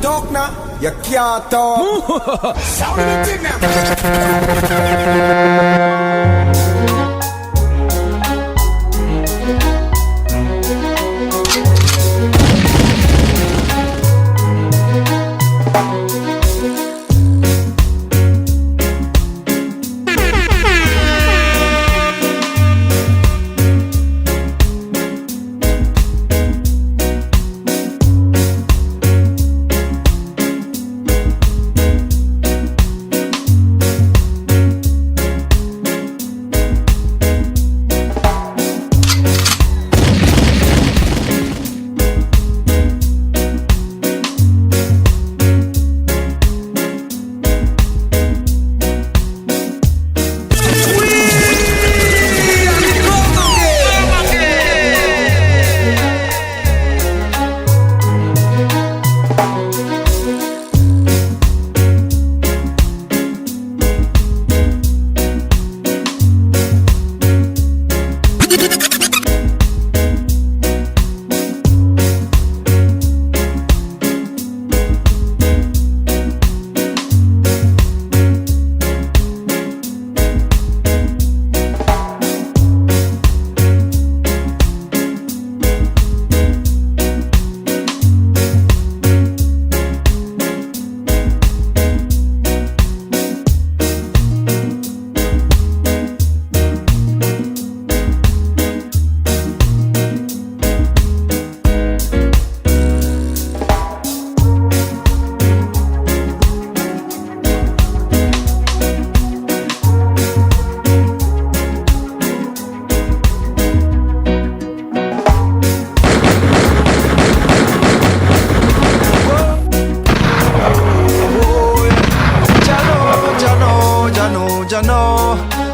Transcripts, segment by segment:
talk now, you can't talk. Sound the thing now.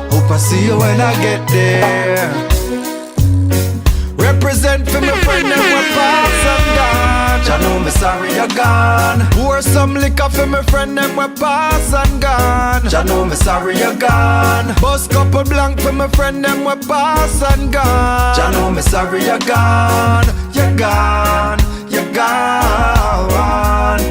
Hope I see you when I get there. Represent for my friend and my pass and gone. Ya know me sorry you're gone. Pour some liquor for my friend and my pass and gone. Ya know me sorry you're gone. Bust couple blank for my friend and my pass and gone. Ya know me sorry you're gone. You're gone. You're gone.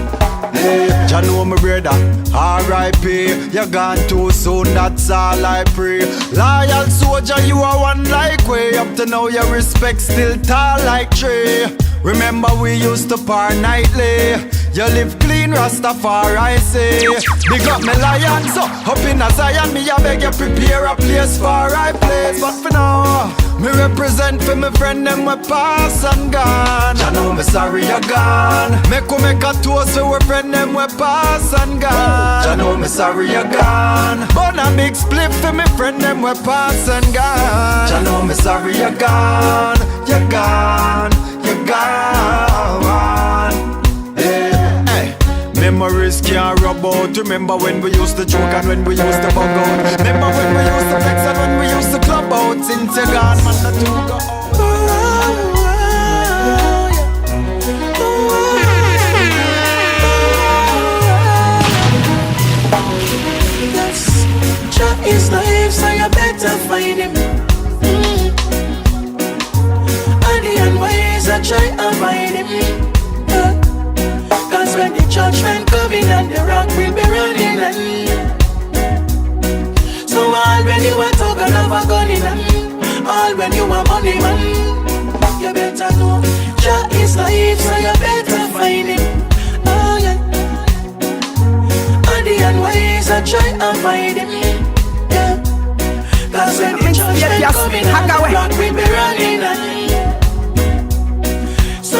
Hey, ya know me brother, R.I.P. You gone too soon, that's all I pray. Loyal soldier, you are one like way. Up to now your respect still tall like tree. Remember we used to par nightly. You live clean, Rastafari say. Big up me lion, so up in a Zion. Me I beg you prepare a place for right place. But for now, me represent for my friend them we pass and gone. Ya know me sorry you're gone. Make a toast for we friend them we pass and gone. Ya know me sorry you're gone. Burn a big split for me friend them we pass and gone. Ya know me sorry you're gone. You're gone. You're gone. Hey. Memories can't rub out. Remember when we used to joke and when we used to bug out. Remember when we used to flex and when we used to club out. Since you're gone, man, not to go out. Yes, Jah is life, so you better find him. And ways I try to find him. Cause when the judgment coming and the rock will be running and so all when you are talking of a gun in and all when you are money man, you better know Jah is life, so you better find him. Oh yeah. And ways I try to find him. Yeah. Cause when the judgment coming and the rock will be running and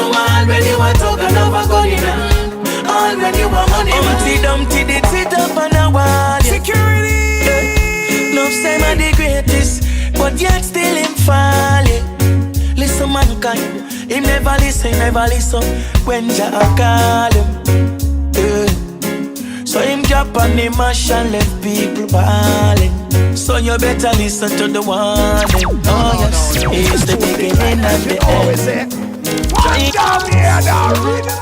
all when you are talking of a gun in hand, all when you are money man. Dumpty did sit up on a wall. Security. Love say man the greatest, but yet still him falling. Listen mankind, him never listen when Jah call him. So him drop on the mash and left people balling. So you better listen to the warning. Oh yes, it's the beginning and the end. Come here now, Riddim.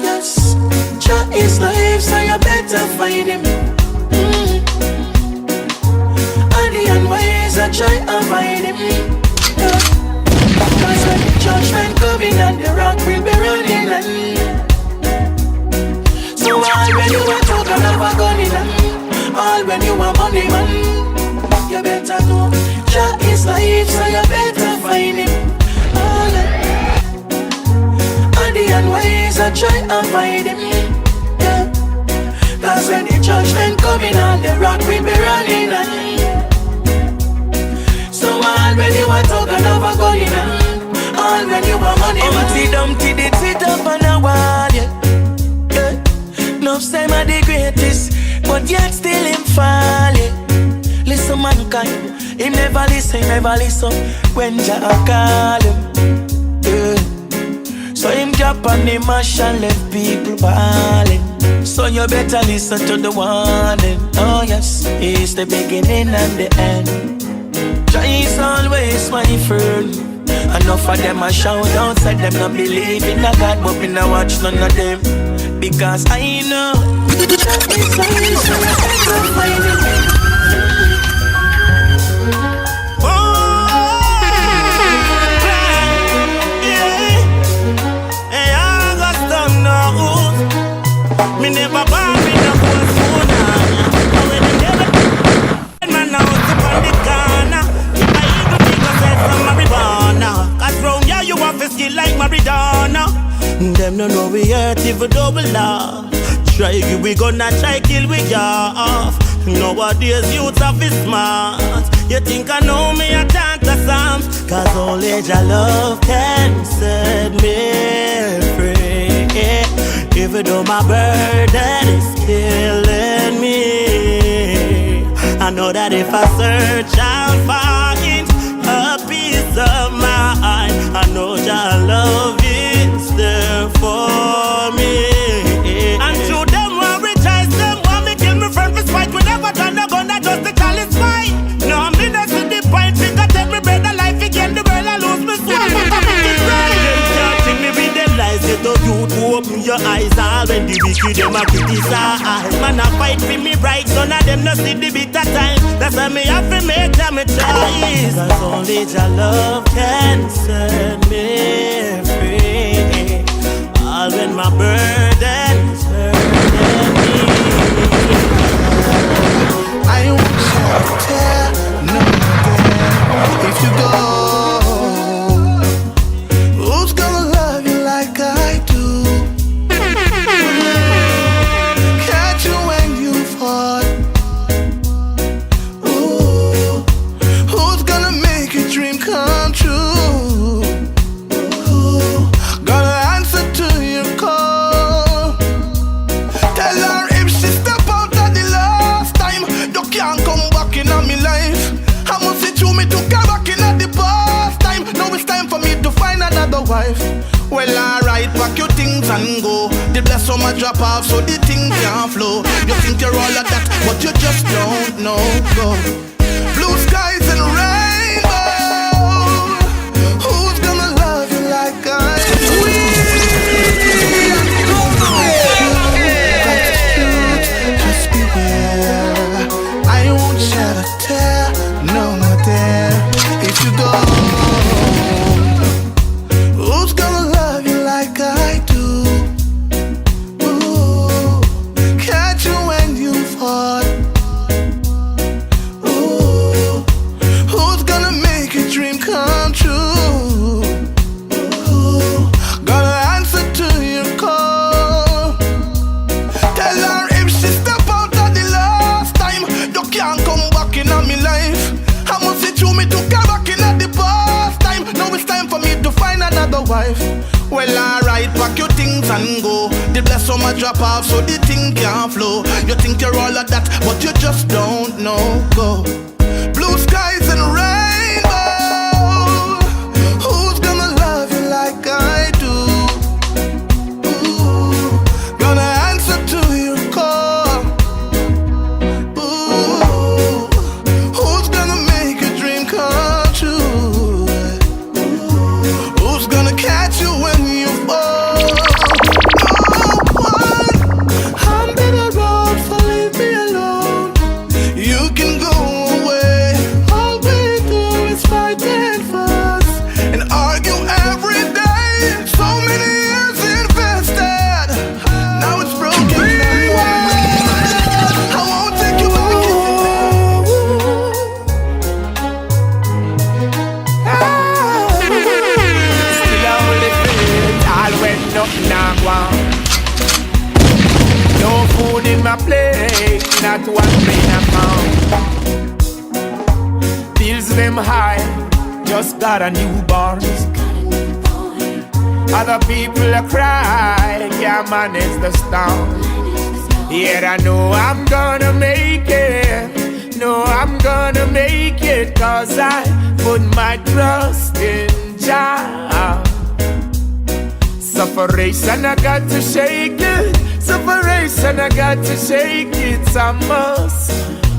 Yes, Jah is life, so you better find him. try avoid him. Yeah. Cause when the judgment coming on the rock, we be running. So all when you are talking over going on, all when you are money, Dumpty, they sit up on a wall, yeah. Enough time are the greatest, but yet still him fall, yeah. Listen mankind, him never listen when Jah call him, yeah. So him drop on the mash and left people bawling. So you better listen to the warning. Oh yes, it's the beginning and the end. Jah is always my friend. Enough of them a shout out, said them not believe in a God, but me not watch none of them. Because I know that it's always me never born with no gold spoon. When you never man now up on the corner, if I even think I said some marijuana, cause round here you have a skill like Maradona. Them no know we hurt if we double laugh. Try you, we gonna try kill we off. Nowadays youths are fi smart. You think I know me, I chant the psalms, cause only Jah love can set me free. Even though my burden is killing me, I know that if I search I'll find a peace of mind. I know Jah love is there for me. And through them want rejoice, them want me kill me friend for spite. We never done a gun, that just the chalice fight. No, I'm in the city point, think I take me bread and life again. The world I lose me soul, but I'm in this right. Them can't think me with them lies, get up you to open your eyes. All when the wicked them a criticize, man a fight for me right, none of them no see the bitter time. That's why me have to make them a choice. Cause only Jah love can set me free. All when my burden is hurting me. I won't tell no more if you go. Who's gonna love you like I do? Catch you when you fall. Ooh, who's gonna make your dream come true? Ooh, gonna answer to your call. Tell her if she step out at the last time, you can't come back in on me life. I must see through me to come back in at the past time. Now it's time for me to find another wife. Well, alright, pack your things and go. The bless on my drop off so the thing can't flow. You think you're all of that, but you just don't know. Go. Blue skies and rainbow. Who's gonna love you like I do? Just beware. I won't shed a tear, no more there. If you go, who's gonna love you like I do? Ooh, catch you when you fall. Ooh, who's gonna make your dream come true? Ooh, gonna answer to your call. Tell her if she step out at the last time, you can't come back in on me life. I must see through me to come back in at the past time. Now it's time for me to find another wife. Well, alright, pack your things and go. The bless on my drop off so the thing can't flow. You think you're all of that, but you just don't know. Go. Blue skies and rainbow. Who's gonna love you like I do? Ooh, gonna answer to your call. Ooh, who's gonna make your dream come true? Who's gonna catch you when you fall? No one. I'm better road for leave me alone. You can go rain a come. Bills them high, just got a newborn. Other people are cry, can't manage the storm. Yet I know I'm gonna make it. No, I'm gonna make it, 'cause I put my trust in Jah. Sufferation, I got to shake it. Sufferation, I got to shake it. It's a must,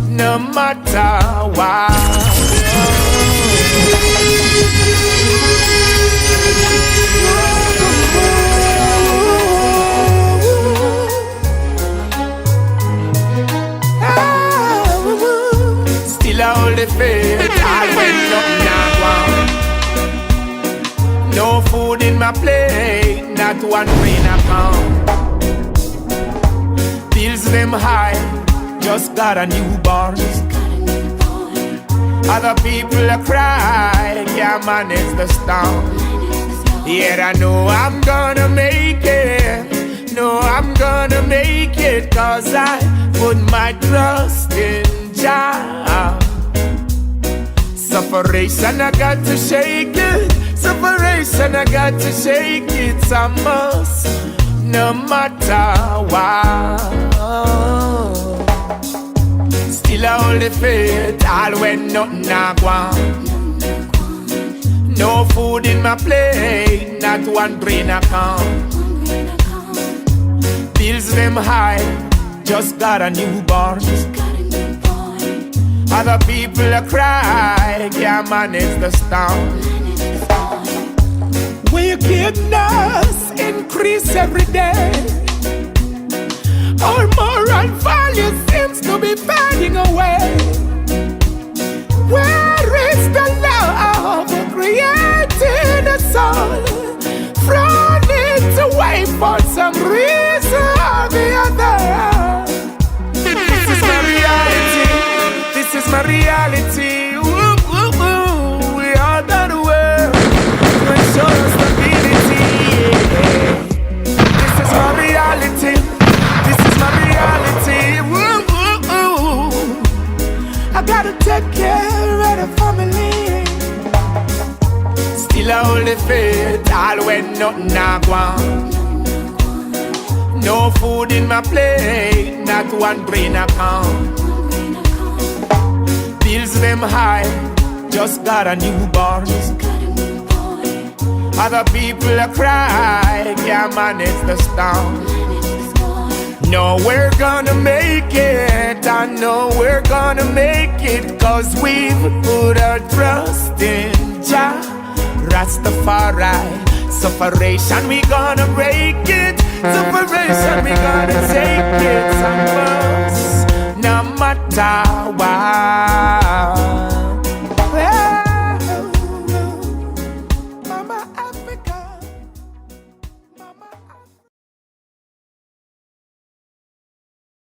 no matter what. Still I hold the faith, I went up now. No food in my plate, not one rain a come. Bills them high, just got a newborn. Other people are cry, can't manage the storm. Yet I know I'm gonna make it. No, I'm gonna make it, 'cause I put my trust in Jah. Sufferation, I got to shake it. Sufferation, I got to shake it. It's a must, no matter what. Still I hold the faith, all when nothing a go on. No food in my plate, not one brain a come. Bills them high, just got a newborn. Other people are cry, can't manage the storm. Wickedness increase every day. Our moral value seems to be fading away. Where is the love creating a soul? Thrown it away for some reason or the other. This is my reality. This is my reality. Ooh, ooh, ooh. We all got to work to ensure stability. Yeah. This is my reality. This is my reality. Ooh, ooh, ooh. I gotta take care of the family. Still I hold the faith, all when nothing a go on. No food in my plate, not one brain a come. Bills them high, just got a newborn. Other people are cry, can't manage the storm. No, we're gonna make it. I know we're gonna make it, 'cause we've put our trust in Jah. Rastafari, sufferation, we gonna break it. Sufferation, we gonna take it. Some of us, no matter what.